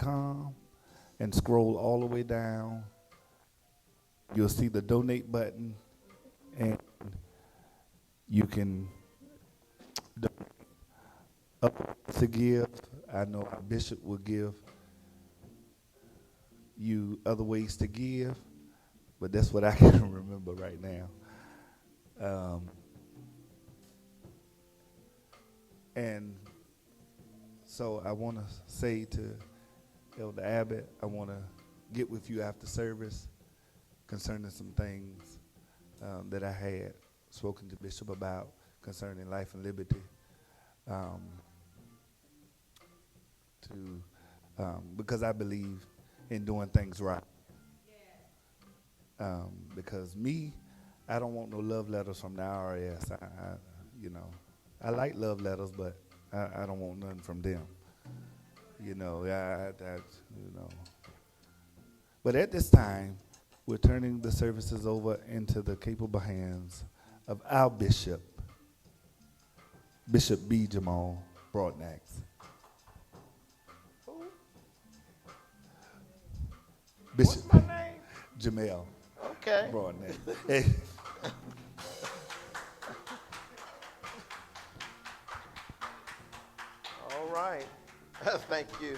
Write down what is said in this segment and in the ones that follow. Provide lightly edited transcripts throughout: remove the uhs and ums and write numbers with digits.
donate.com and scroll all the way down. You'll see the donate button, and you can donate up to give. I know our bishop will give you other ways to give, but that's what I can remember right now. Um, and so I want to say to Elder Abbott, I want to get with you after service concerning some things that I had spoken to Bishop about concerning life and liberty. Um, because I believe in doing things right. Because me, I don't want no love letters from the IRS. I like love letters, but I don't want nothing from them. But at this time, we're turning the services over into the capable hands of our bishop, Bishop B. Jamal Broadnax. Bishop. What's my name? Jamel. Okay. Broadnax. Hey. All right. Thank you.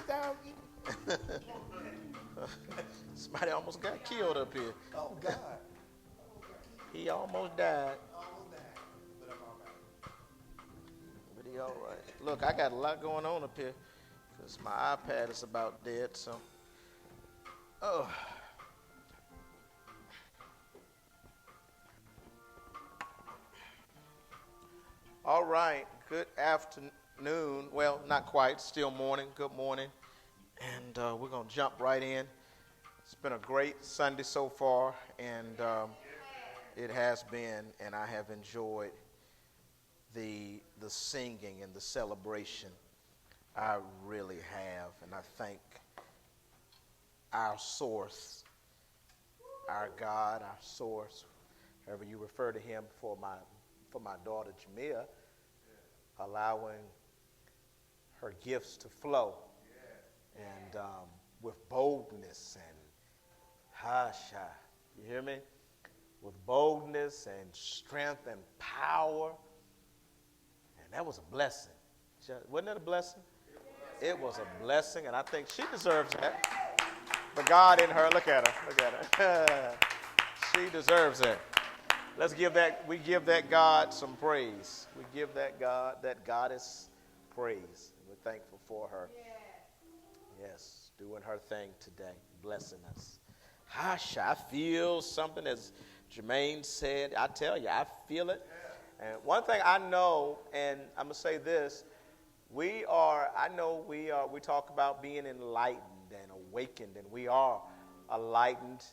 Somebody almost got killed up here. Oh, God. He almost died. But I'm all right. But he all right. Look, I got a lot going on up here because my iPad is about dead, so. Oh. All right. Good afternoon. Well, not quite. Still morning. Good morning. And we're going to jump right in. It's been a great Sunday so far, and it has been, and I have enjoyed the singing and the celebration. I really have, and I thank our source, our God, our source, however you refer to him, for my daughter Jamia, allowing her gifts to flow, and with boldness and hasha, you hear me? With boldness and strength and power, and that was a blessing. Wasn't that a blessing? It was a blessing, and I think she deserves that. The God in her, look at her. She deserves it. We give that God some praise. We give that goddess praise. We're thankful for her. Yes, doing her thing today, blessing us. Hush, I feel something, as Jermaine said. I tell you, I feel it. And one thing I know, and I'm going to say this, we talk about being enlightened and awakened, and we are enlightened,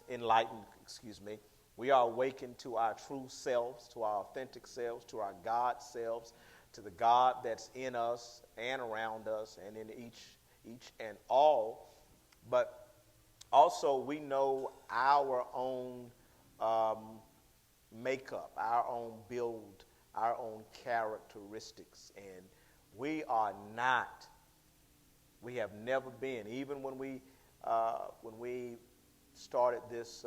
we are awakened to our true selves, to our authentic selves, to our God selves, to the God that's in us and around us and in each and all. But also we know our own makeup, our own build, our own characteristics, and we have never been, even when we started this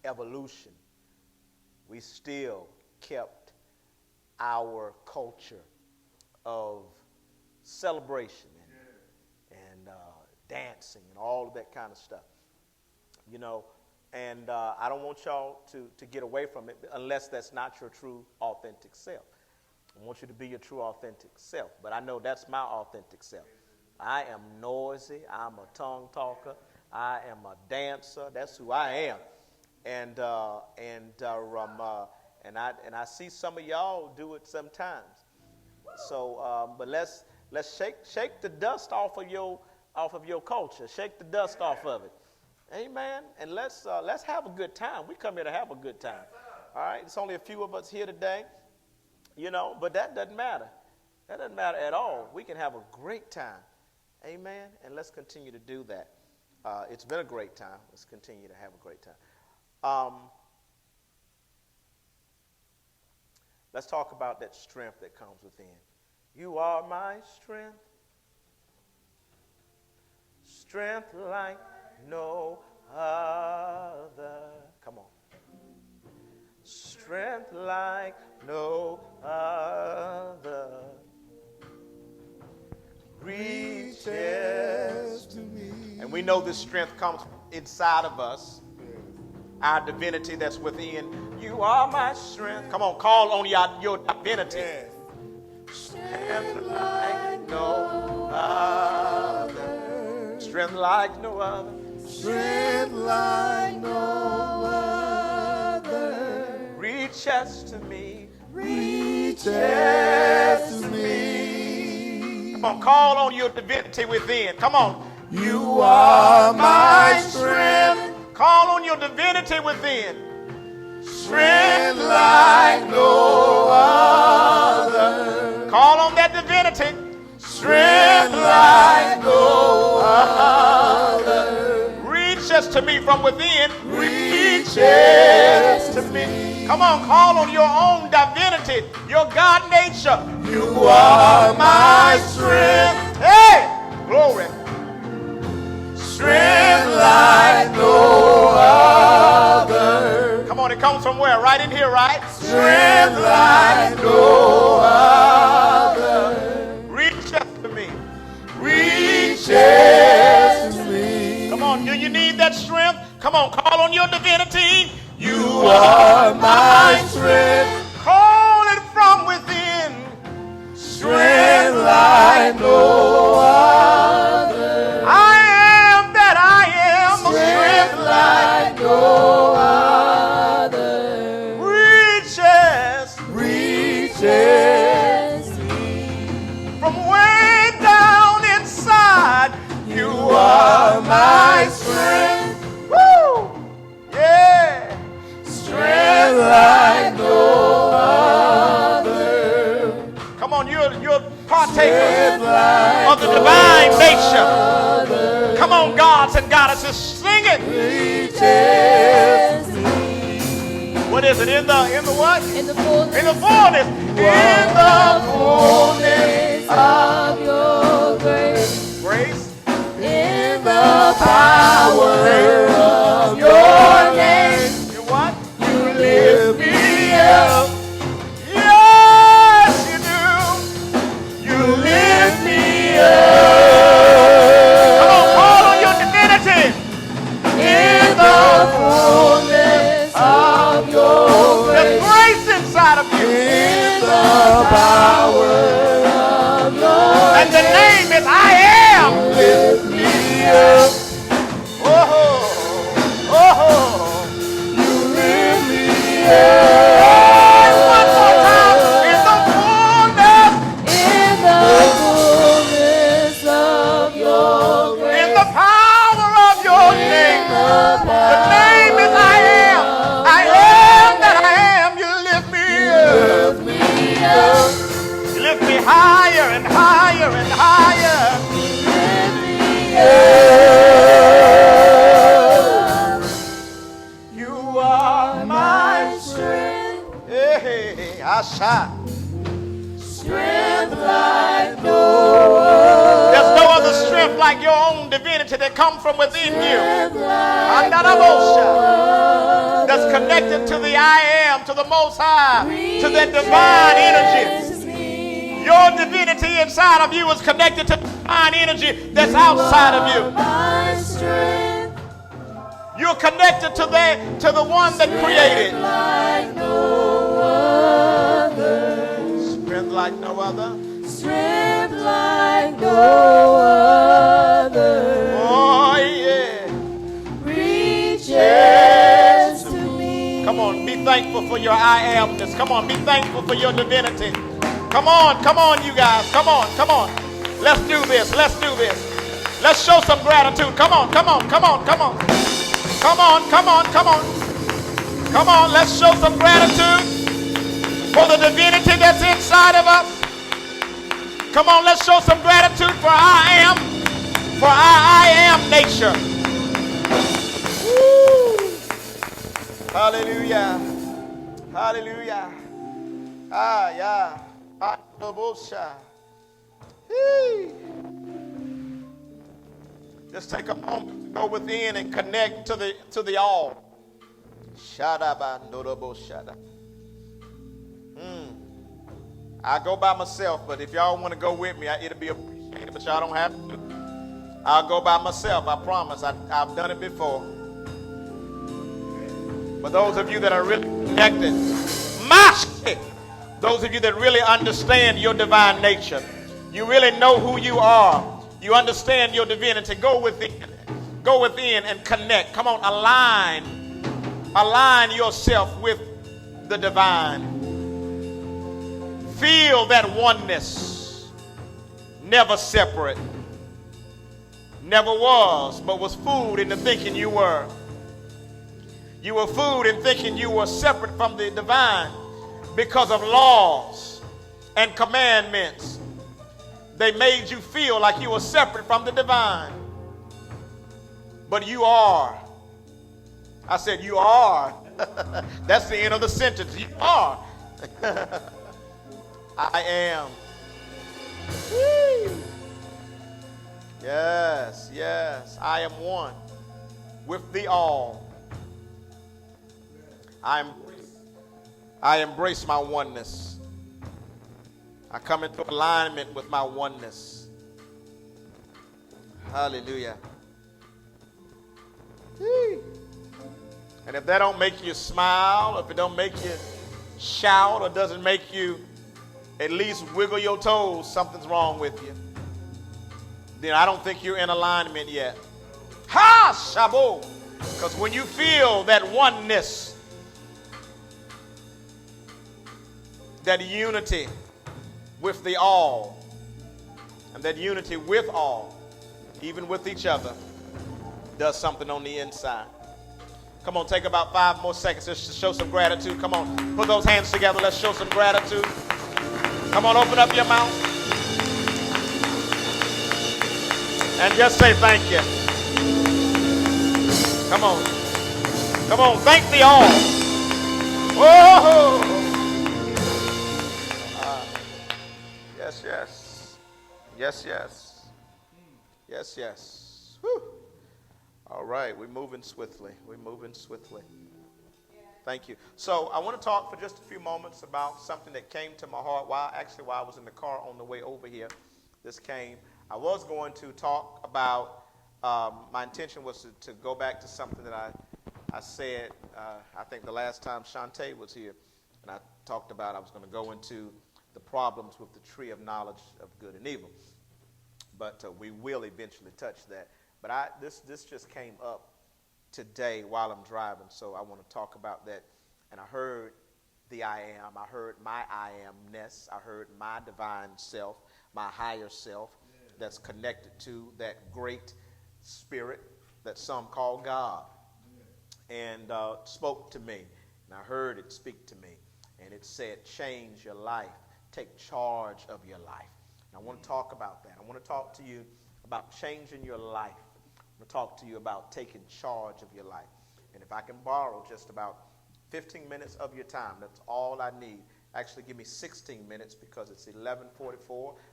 evolution, we still kept our culture of celebration and dancing and all of that kind of stuff, and I don't want y'all to get away from it unless that's not your true authentic self. I want you to be your true authentic self, but I know that's my authentic self. I am noisy, I'm a tongue talker, I am a dancer, that's who I am. And I see some of y'all do it sometimes. So, but let's shake the dust off of your culture. Shake the dust off of it, amen. And let's have a good time. We come here to have a good time. All right. It's only a few of us here today, but that doesn't matter. That doesn't matter at all. We can have a great time, amen. And let's continue to do that. It's been a great time. Let's continue to have a great time. Let's talk about that strength that comes within. You are my strength, strength like no other. Come on. Strength like no other reaches to me. And we know this strength comes inside of us, our divinity that's within. You are my strength. Come on, call on your divinity. Yes. Strength like no other. Strength like no other. Strength like no other Reaches to me. reaches to me. Come on, call on your divinity within. Come on. You are my strength, Call on your divinity within. strength like no other. Call on that divinity. Strength like no other Reaches to me from within. reaches to me. Come on, call on your own divinity, your God nature. You are my strength, Hey, glory. strength like no other. Come on, it comes from where? Right in here, right? Strength like no other Reaches to me. reaches to me. Come on, do you need that strength? Come on, call on your divinity. You are my strength, Call it from within. strength like no other. I am that I am. Strength like no other Reaches reaches. from way down inside. You are my strength, Woo! Yeah. strength like no other. Come on, you're partakers Strength like of the divine nature. Come on, gods and goddesses, sing it. reaches. What is it? In the what? In the fullness In the fullness. In the fullness of your grace, grace. In the power of your name, You what? you lift me up. Yes, you do. You lift me Come on, up. call on your divinity. In the fullness of your There's grace, grace inside of you. in the power of your And the name is I am. lift me up. Oh, oh. You lift me One more time. In the fullness. in the fullness of your grace, In the power of your name. The name is I am. I am that I am. You lift me up. lift me up. You lift me higher and higher and higher. You are my strength, hey, I shine. strength like no other. There's no other strength like your own divinity that comes from within you. Like That's connected to the I am, to the Most High, to that divine energy. Your divinity inside of you is connected to divine energy that's outside of you. my strength, You're connected to the one that created. like no other. Strength like no other. Strength like no other. Oh yeah. Reaches to me. Come on, be thankful for your I amness. Come on, be thankful for your divinity. Come on, you guys. Come on. Let's do this. Let's show some gratitude. Come on. Come on, let's show some gratitude for the divinity that's inside of us. Come on, let's show some gratitude for our I am nature. Woo. Hallelujah. Ah, yeah. Just take a moment to go within and connect to the all. I go by myself, but if y'all want to go with me, it'll be appreciated, but y'all don't have to. I'll go by myself, I promise. I've done it before. But those of you that are really connected, those of you that really understand your divine nature, you really know who you are, you understand your divinity, go within and connect. Come on, align yourself with the divine. Feel that oneness, never separate, never was, but was fooled into thinking you were. You were fooled in thinking you were separate from the divine because of laws and commandments. They made you feel like you were separate from the divine. But you are. I said you are. That's the end of the sentence. You are. I am. Woo. Yes. I am one with the all. I embrace my oneness. I come into alignment with my oneness. Hallelujah. Woo. And if that don't make you smile, if it don't make you shout, or doesn't make you at least wiggle your toes, something's wrong with you. Then I don't think you're in alignment yet. Ha! Shabo! Because when you feel that oneness, that unity with the all, and that unity with all, even with each other, does something on the inside. Come on, take about 5 more seconds just to show some gratitude. Come on, put those hands together. Let's show some gratitude. Come on, open up your mouth. And just say thank you. Come on. Come on, thank the all. Whoa! Yes. Whew. All right, we're moving swiftly. Thank you. So I want to talk for just a few moments about something that came to my heart while I was in the car on the way over here. This came. I was going to talk about, my intention was to go back to something that I said, I think the last time Shantae was here, and I talked about I was going to go into the problems with the tree of knowledge of good and evil. But we will eventually touch that. But this just came up today while I'm driving, so I want to talk about that. And I heard the I am. I heard my I amness. I heard my divine self, my higher self, that's connected to that great spirit that some call God, and spoke to me. And I heard it speak to me, and it said, change your life. Take charge of your life. And I want to talk about that. I want to talk to you about changing your life. I'm going to talk to you about taking charge of your life. And if I can borrow just about 15 minutes of your time, that's all I need. Actually, give me 16 minutes because it's 11:44. I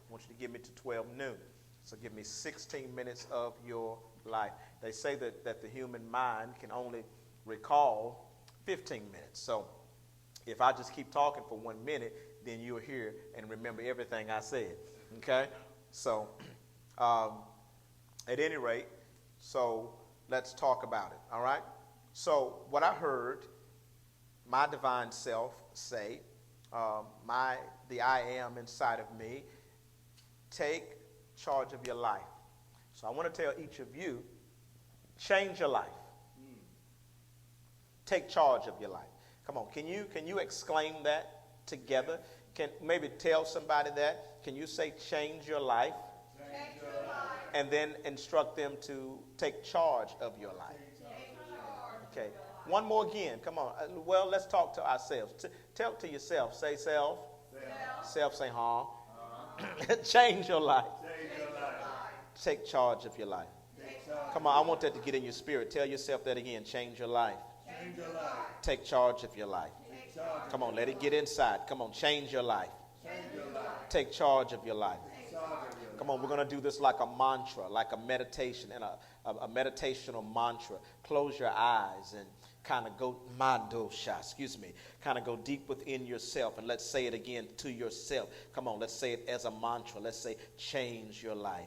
want you to give me to 12 noon. So give me 16 minutes of your life. They say that the human mind can only recall 15 minutes. So if I just keep talking for 1 minute, then you'll hear and remember everything I said. Okay? So at any rate, so let's talk about it. All right? So what I heard my divine self say, the I am inside of me, take charge of your life. So I want to tell each of you, change your life. Take charge of your life. Come on, can you exclaim that together? Can maybe tell somebody that? Can you say change your life? Change your life. And then instruct them to take charge of your life. Okay. One more again. Come on. Well, let's talk to ourselves. Tell to yourself. Say self. Self say huh. Change your life. Take charge of your life. Come on, I want that to get in your spirit. Tell yourself that again. Change your life. Take charge of your life. Come on, let it get inside. Come on, change your life. Take charge of your life. Come on, we're going to do this like a mantra, like a meditation and a meditational mantra. Close your eyes and kind of go, kind of go deep within yourself. And let's say it again to yourself. Come on, let's say it as a mantra. Let's say, change your life.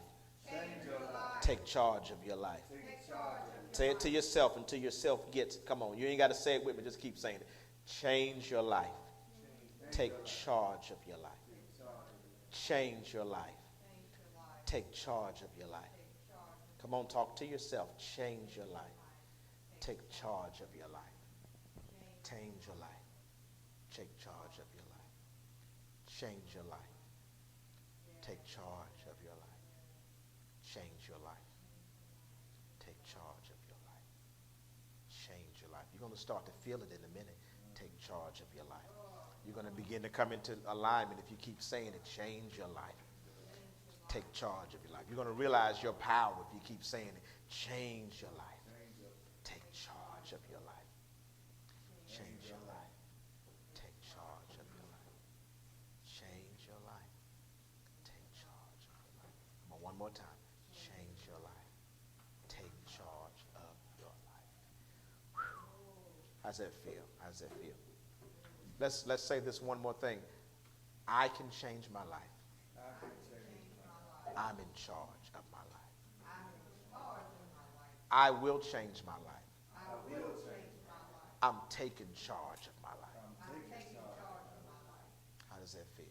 Change your life. Take charge of your life. Take charge. Say it to yourself until yourself gets, come on, you ain't got to say it with me, just keep saying it. Change your life. Take charge of your life. Change your life. Take charge of your life. Come on, talk to yourself. Change your life. Take charge of your life. Change your life. Take charge of your life. Change your life. Take charge of your life. Change your life. Take charge of your life. Change your life. You're going to start to feel it in a minute. Take charge of your life. You're going to begin to come into alignment if you keep saying it. Change your life. Take charge of your life. You're going to realize your power if you keep saying it. Change your life. Take charge of your life. Change your life. Take charge of your life. Change your life. Take charge of your life. Come on, one more time. Change your life. Take charge of your life. Whew. How's that feel? How's that feel? Let's say this one more thing. I can change my life. I'm in charge of my life. I will change my life. I'm taking charge of my life. How does that feel?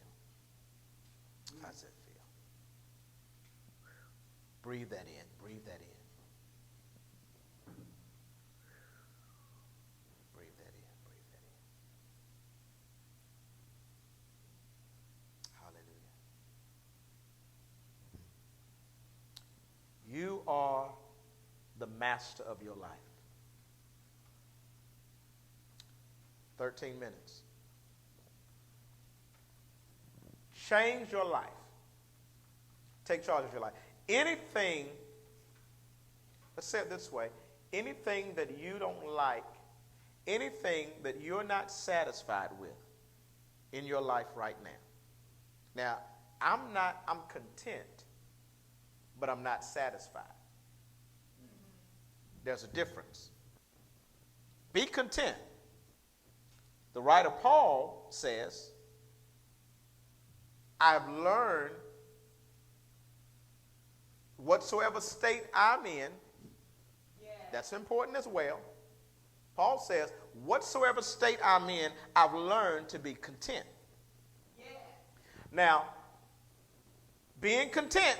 How does that feel? Breathe that in. Breathe that in. Breathe that in. Breathe that in. Hallelujah. You are the master of your life. 13 minutes. Change your life. Take charge of your life. Anything, let's say it this way, anything that you don't like, anything that you're not satisfied with in your life right now. Now, I'm content, but I'm not satisfied. There's a difference. Be content. The writer Paul says, I've learned whatsoever state I'm in, that's important as well. Paul says, whatsoever state I'm in, I've learned to be content. Now, being content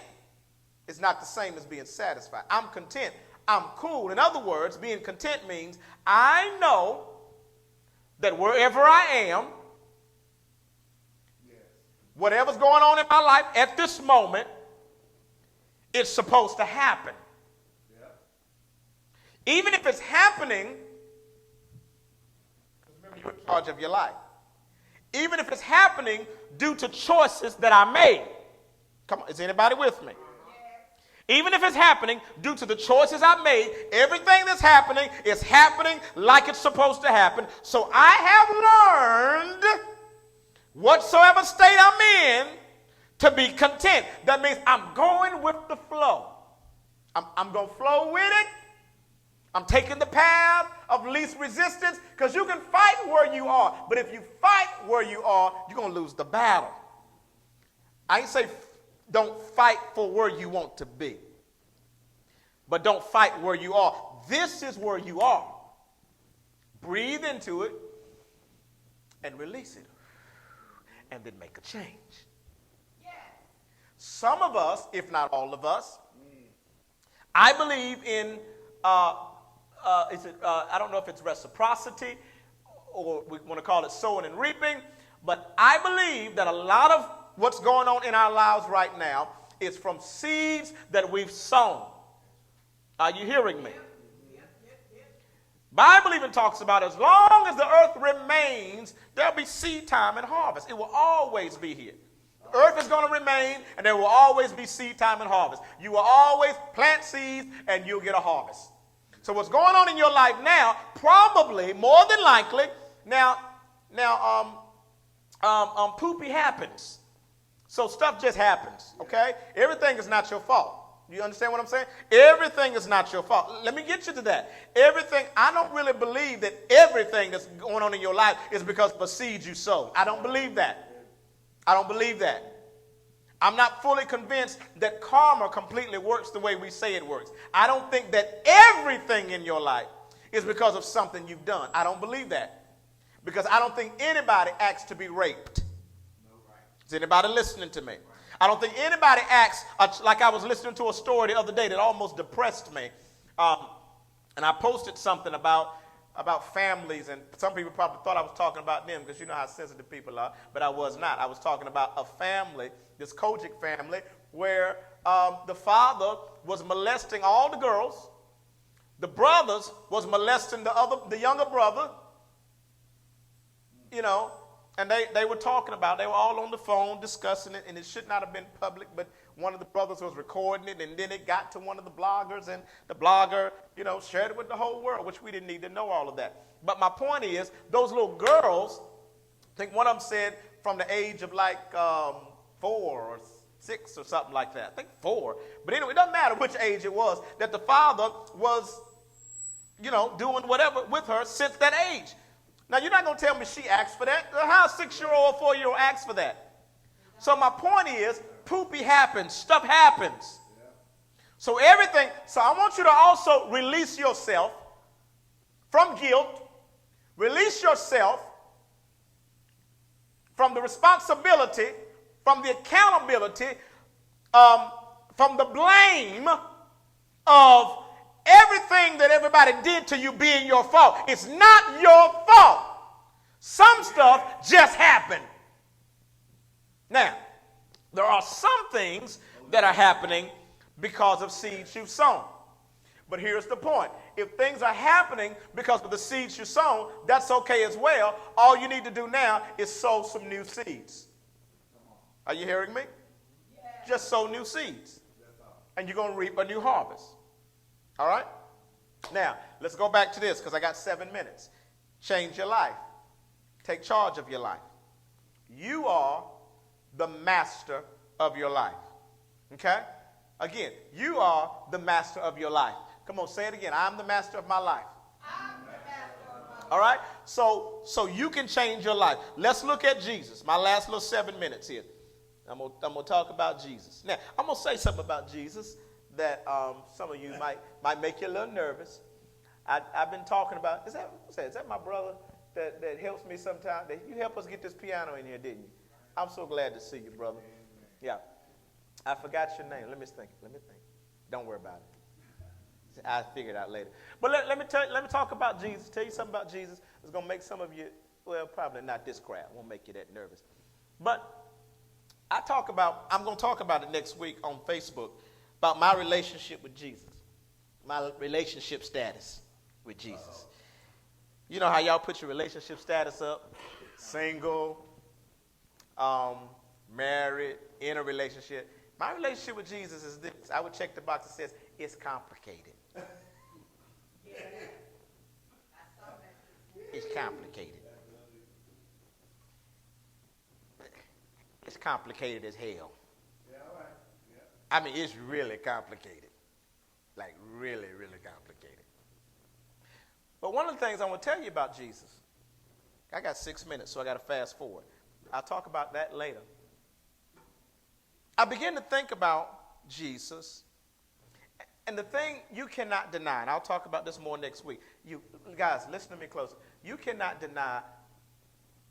is not the same as being satisfied. I'm content. I'm cool. In other words, being content means I know that wherever I am, whatever's going on in my life at this moment, it's supposed to happen. Even if it's happening, remember you're in charge of your life. Even if it's happening due to choices that I made. Come on, is anybody with me? Even if it's happening due to the choices I made, everything that's happening is happening like it's supposed to happen. So I have learned, whatsoever state I'm in, to be content. That means I'm going with the flow. I'm going to flow with it. I'm taking the path of least resistance, because you can fight where you are. But if you fight where you are, you're going to lose the battle. I ain't say don't fight for where you want to be, but don't fight where you are. This is where you are. Breathe into it and release it, and then make a change. Some of us, if not all of us, I believe in, I don't know if it's reciprocity or we want to call it sowing and reaping, but I believe that a lot of what's going on in our lives right now is from seeds that we've sown. Are you hearing me? Bible even talks about as long as the earth remains, there'll be seed time and harvest. It will always be here. The earth is going to remain, and there will always be seed time and harvest. You will always plant seeds, and you'll get a harvest. So what's going on in your life now, probably, more than likely, now, poopy happens. So stuff just happens, okay? Everything is not your fault. You understand what I'm saying? Everything is not your fault. Let me get you to that. Everything, I don't really believe that everything that's going on in your life is because of a seed you sowed. I don't believe that. I don't believe that. I'm not fully convinced that karma completely works the way we say it works. I don't think that everything in your life is because of something you've done. I don't believe that. Because I don't think anybody acts to be raped. Is anybody listening to me? I don't think anybody acts like I was listening to a story the other day that almost depressed me. And I posted something about families, and some people probably thought I was talking about them because you know how sensitive people are, but I was not. I was talking about a family, this Kojic family, where the father was molesting all the girls. The brothers was molesting the younger brother, you know, and they were talking about, they were all on the phone discussing it, and it should not have been public, but one of the brothers was recording it, and then it got to one of the bloggers, and the blogger, you know, shared it with the whole world, which we didn't need to know all of that. But my point is, those little girls, I think one of them said from the age of like 4 or 6 or something like that. I think 4. But anyway, it doesn't matter which age it was, that the father was, you know, doing whatever with her since that age. Now, you're not going to tell me she asked for that. How a 6-year-old or 4-year-old asks for that? So my point is, poopy happens. Stuff happens. So everything. So I want you to also release yourself from guilt. Release yourself from the responsibility, from the accountability, from the blame of everything that everybody did to you being your fault. It's not your fault. Some stuff just happened. Now, there are some things that are happening because of seeds you've sown. But here's the point. If things are happening because of the seeds you've sown, that's okay as well. All you need to do now is sow some new seeds. Are you hearing me? Just sow new seeds. And you're going to reap a new harvest. All right? Now, let's go back to this because I got 7 minutes. Change your life. Take charge of your life. You are the master of your life. Okay? Again, you are the master of your life. Come on, say it again. I'm the master of my life. I'm the master of my life. All right? So you can change your life. Let's look at Jesus. My last little 7 minutes here. I'm going to talk about Jesus. Now, I'm going to say something about Jesus that some of you might make you a little nervous. I've been talking about, is that my brother that helps me sometimes? You helped us get this piano in here, didn't you? I'm so glad to see you, brother. Yeah. I forgot your name. Let me think. Don't worry about it. I'll figure it out later. But let me talk about Jesus. Tell you something about Jesus. It's going to make some of you, well, probably not this crowd. Won't make you that nervous. But I'm going to talk about it next week on Facebook, about my relationship with Jesus, my relationship status with Jesus. You know how y'all put your relationship status up? Single, married, in a relationship. My relationship with Jesus is this. I would check the box that says, it's complicated. It's complicated. It's complicated as hell. I mean, it's really complicated. Like, really, really complicated. But one of the things I want to tell you about Jesus, I got 6 minutes, so I got to fast forward. I'll talk about that later. I began to think about Jesus, and the thing you cannot deny, and I'll talk about this more next week. You guys, listen to me close. You cannot deny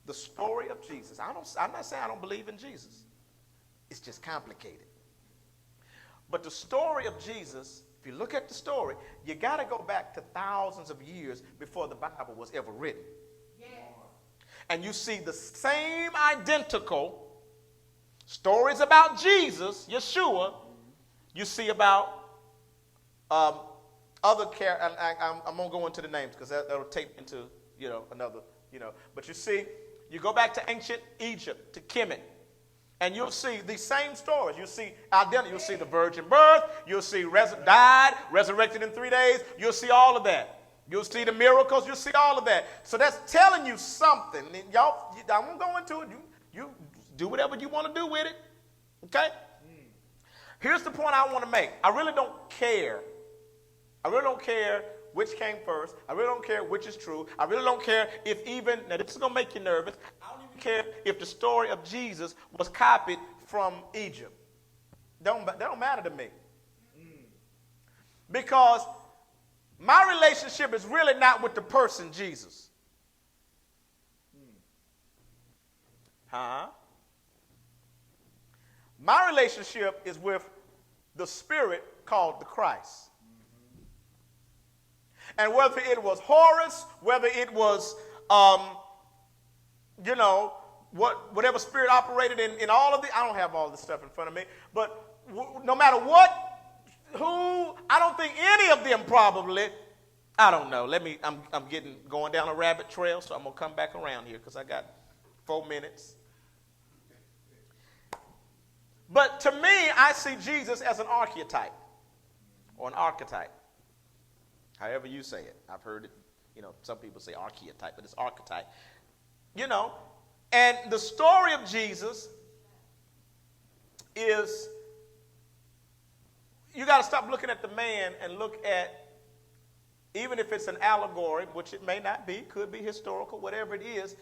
the story of Jesus. I'm not saying I don't believe in Jesus. It's just complicated. But the story of Jesus, if you look at the story, you got to go back to thousands of years before the Bible was ever written. Yes. And you see the same identical stories about Jesus, Yeshua, you see about other characters. I'm going to go into the names because that'll take into, another, But you see, you go back to ancient Egypt, to Kemet, and you'll see these same stories. You'll see identity. You'll see the virgin birth. You'll see died, resurrected in 3 days. You'll see all of that. You'll see the miracles. You'll see all of that. So that's telling you something. And y'all, I won't go into it. You do whatever you want to do with it. Okay? Here's the point I want to make. I really don't care. I really don't care which came first. I really don't care which is true. I really don't care if even, now this is going to make you nervous, I don't even care if the story of Jesus was copied from Egypt. That don't matter to me. Because my relationship is really not with the person Jesus. My relationship is with the spirit called the Christ. And whether it was Horus, whether it was, whatever spirit operated in all of the, I don't have all this stuff in front of me, but no matter what, who, I don't think any of them probably, I don't know. I'm going down a rabbit trail, so I'm going to come back around here because I got 4 minutes. But to me, I see Jesus as an archetype or an archetype. However you say it. I've heard it, some people say archetype, but it's archetype. And the story of Jesus is, you got to stop looking at the man and look at, even if it's an allegory, which it may not be, could be historical, whatever it is,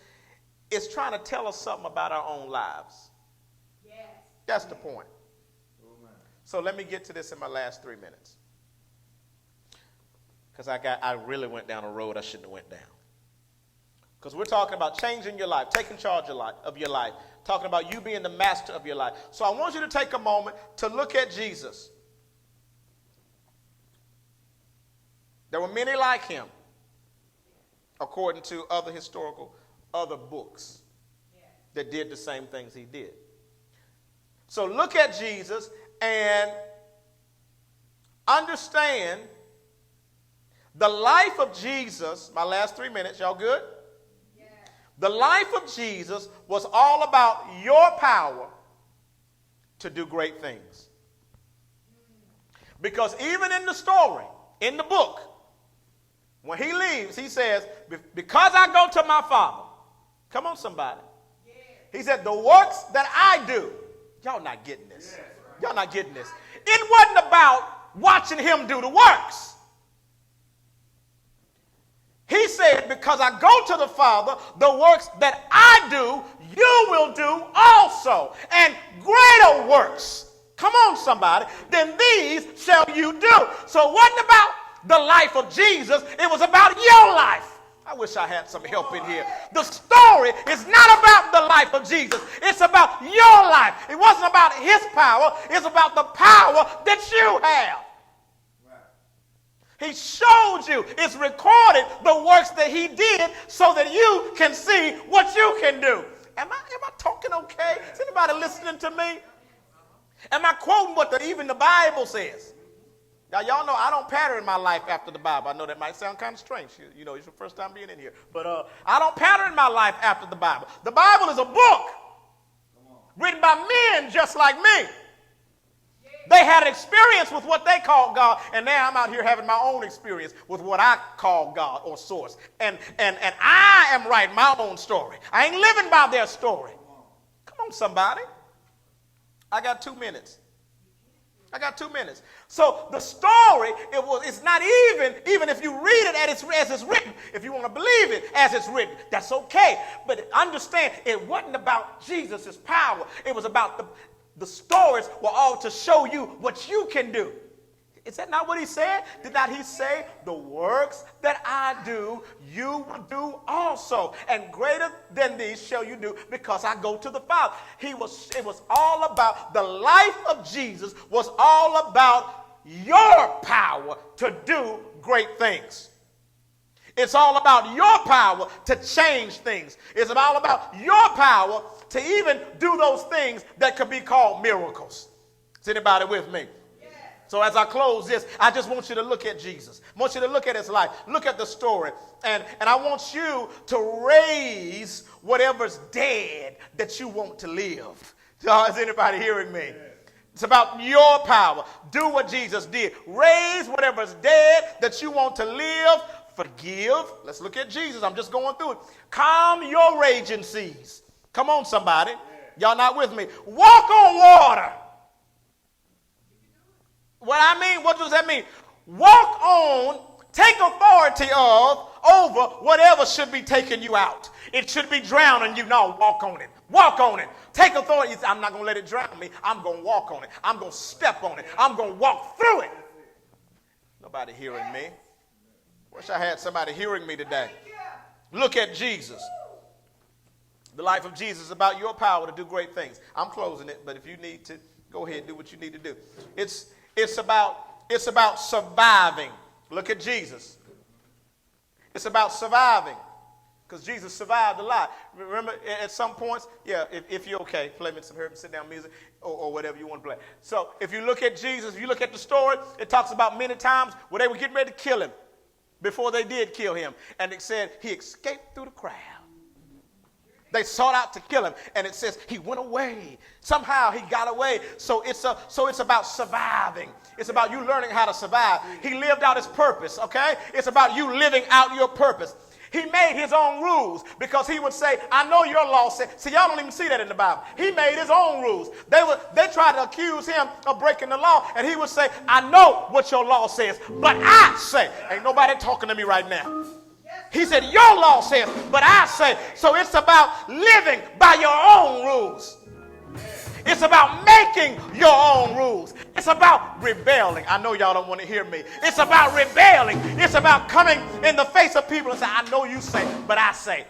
it's trying to tell us something about our own lives. Yes. That's the point. So let me get to this in my last 3 minutes. Because I really went down a road I shouldn't have went down. Because we're talking about changing your life, taking charge of your life, talking about you being the master of your life. So I want you to take a moment to look at Jesus. There were many like him, according to other books that did the same things he did. So look at Jesus and understand the life of Jesus. My last 3 minutes, y'all good? Yeah. The life of Jesus was all about your power to do great things. Because even in the story, in the book, when he leaves, he says, because I go to my Father. Come on, somebody. Yeah. He said, the works that I do. Y'all not getting this. Yeah, right. Y'all not getting this. It wasn't about watching him do the works. He said, because I go to the Father, the works that I do, you will do also. And greater works, come on somebody, than these shall you do. So it wasn't about the life of Jesus, it was about your life. I wish I had some help in here. The story is not about the life of Jesus. It's about your life. It wasn't about his power. It's about the power that you have. He showed you, it's recorded, the works that he did so that you can see what you can do. Am I talking okay? Is anybody listening to me? Am I quoting what even the Bible says? Now, y'all know I don't pattern my life after the Bible. I know that might sound kind of strange. It's your first time being in here. But I don't pattern my life after the Bible. The Bible is a book written by men just like me. They had an experience with what they called God, and now I'm out here having my own experience with what I call God or source. And I am writing my own story. I ain't living by their story. Come on, somebody. I got 2 minutes. So the story, it's not even if you read it as it's written, if you want to believe it as it's written, that's okay. But understand, it wasn't about Jesus' power. It was about the stories were all to show you what you can do. Is that not what he said? Did not he say, the works that I do, you will do also. And greater than these shall you do because I go to the Father. It was all about, the life of Jesus was all about your power to do great things. It's all about your power to change things. It's all about your power to even do those things that could be called miracles. Is anybody with me? Yes. So as I close this, I just want you to look at Jesus. I want you to look at his life. Look at the story. And I want you to raise whatever's dead that you want to live. Is anybody hearing me? Yes. It's about your power. Do what Jesus did. Raise whatever's dead that you want to live. Forgive. Let's look at Jesus. I'm just going through it. Calm your raging seas. Come on, somebody. Y'all not with me? Walk on water. What I mean, what does that mean? Walk on, take authority over whatever should be taking you out. It should be drowning you. No, walk on it. Walk on it. Take authority. I'm not going to let it drown me. I'm going to walk on it. I'm going to step on it. I'm going to walk through it. Nobody hearing me. Wish I had somebody hearing me today. Look at Jesus. The life of Jesus is about your power to do great things. I'm closing it, but if you need to, go ahead and do what you need to do. It's about surviving. Look at Jesus. It's about surviving. Because Jesus survived a lot. Remember, at some points, if you're okay, play me some sit-down music or whatever you want to play. So if you look at Jesus, if you look at the story, it talks about many times where they were getting ready to kill him before they did kill him. And it said he escaped through the crowd. They sought out to kill him, and it says he went away. Somehow he got away. So it's about surviving. It's about you learning how to survive. He lived out his purpose, okay? It's about you living out your purpose. He made his own rules because he would say, I know your law said. See, y'all don't even see that in the Bible. He made his own rules. They tried to accuse him of breaking the law, and he would say, I know what your law says, but I say. Ain't nobody talking to me right now. He said, your law says, but I say. So it's about living by your own rules. It's about making your own rules. It's about rebelling. I know y'all don't want to hear me. It's about rebelling. It's about coming in the face of people and saying, I know you say, but I say.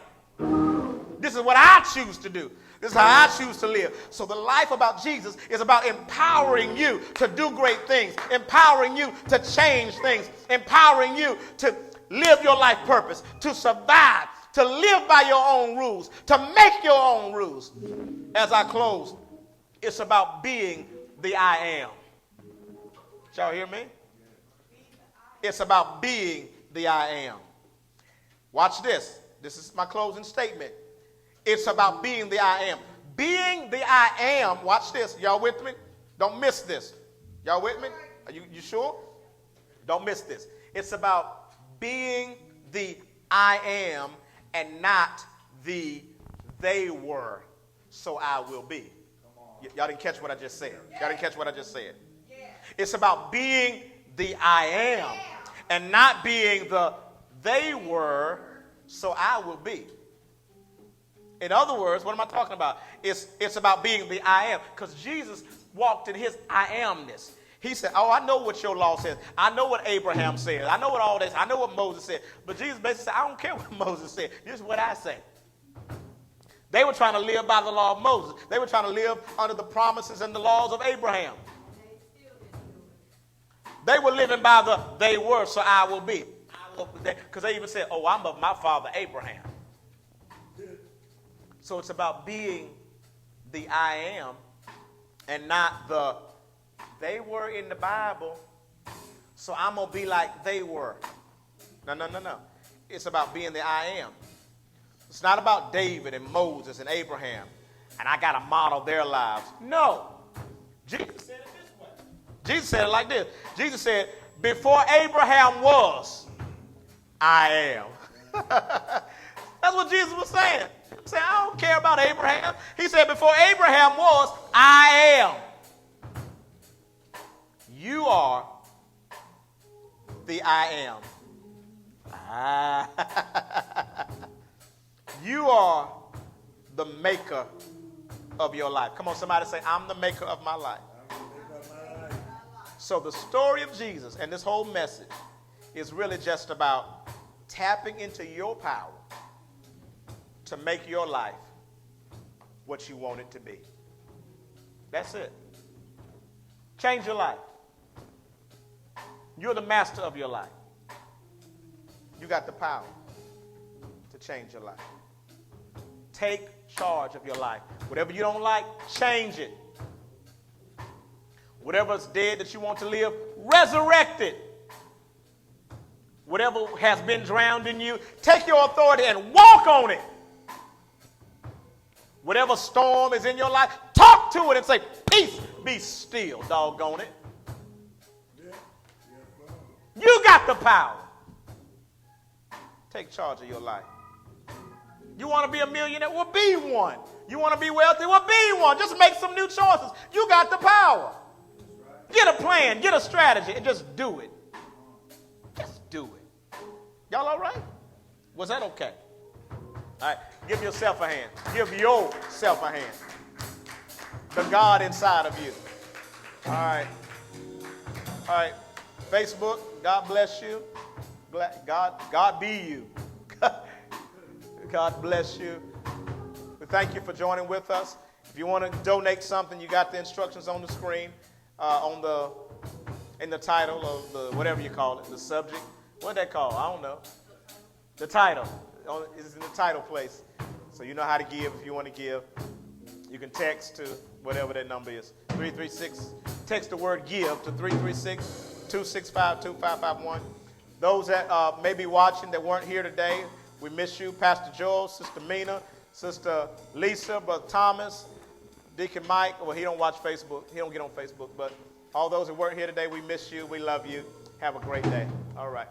This is what I choose to do. This is how I choose to live. So the life about Jesus is about empowering you to do great things, empowering you to change things, empowering you to live your life purpose, to survive, to live by your own rules, to make your own rules. As I close, it's about being the I am. Did y'all hear me? It's about being the I am. Watch this. This is my closing statement. It's about being the I am. Being the I am, watch this. Y'all with me? Don't miss this. Y'all with me? Are you sure? Don't miss this. It's about being the I am and not the they were, so I will be. Y'all didn't catch what I just said. Y'all didn't catch what I just said. It's about being the I am and not being the they were, so I will be. In other words, what am I talking about? It's about being the I am, because Jesus walked in his I amness. He said, oh, I know what your law says. I know what Abraham said. I know what all this. I know what Moses said. But Jesus basically said, I don't care what Moses said. This is what I say. They were trying to live by the law of Moses. They were trying to live under the promises and the laws of Abraham. They were living by the they were, so I will be. Because they even said, oh, I'm of my father Abraham. So it's about being the I am and not the they were in the Bible, so I'm going to be like they were. No. It's about being the I am. It's not about David and Moses and Abraham, and I got to model their lives. No. Jesus said it this way. Jesus said it like this. Jesus said, before Abraham was, I am. That's what Jesus was saying. He said, I don't care about Abraham. He said, before Abraham was, I am. You are the I am. You are the maker of your life. Come on, somebody say, I'm the maker of my life. So the story of Jesus and this whole message is really just about tapping into your power to make your life what you want it to be. That's it. Change your life. You're the master of your life. You got the power to change your life. Take charge of your life. Whatever you don't like, change it. Whatever's dead that you want to live, resurrect it. Whatever has been drowned in you, take your authority and walk on it. Whatever storm is in your life, talk to it and say, peace, be still, doggone it. You got the power. Take charge of your life. You want to be a millionaire? Well, be one. You want to be wealthy? Well, be one. Just make some new choices. You got the power. Get a plan, get a strategy, and just do it. Just do it. Y'all all right? Was that okay? All right, give yourself a hand. Give yourself a hand. The God inside of you. All right. All right. Facebook, God bless you. God be you. God bless you. We thank you for joining with us. If you want to donate something, you got the instructions on the screen, in the title of the whatever you call it, the subject. What that called? I don't know. The title is in the title place, so you know how to give if you want to give. You can text to whatever that number is, 336. Text the word "give" to 336-265-2551. Those that may be watching that weren't here today, we miss you. Pastor Joel, Sister Mina, Sister Lisa, Brother Thomas, Deacon Mike. Well, he don't watch Facebook. He don't get on Facebook. But all those that weren't here today, we miss you. We love you. Have a great day. All right.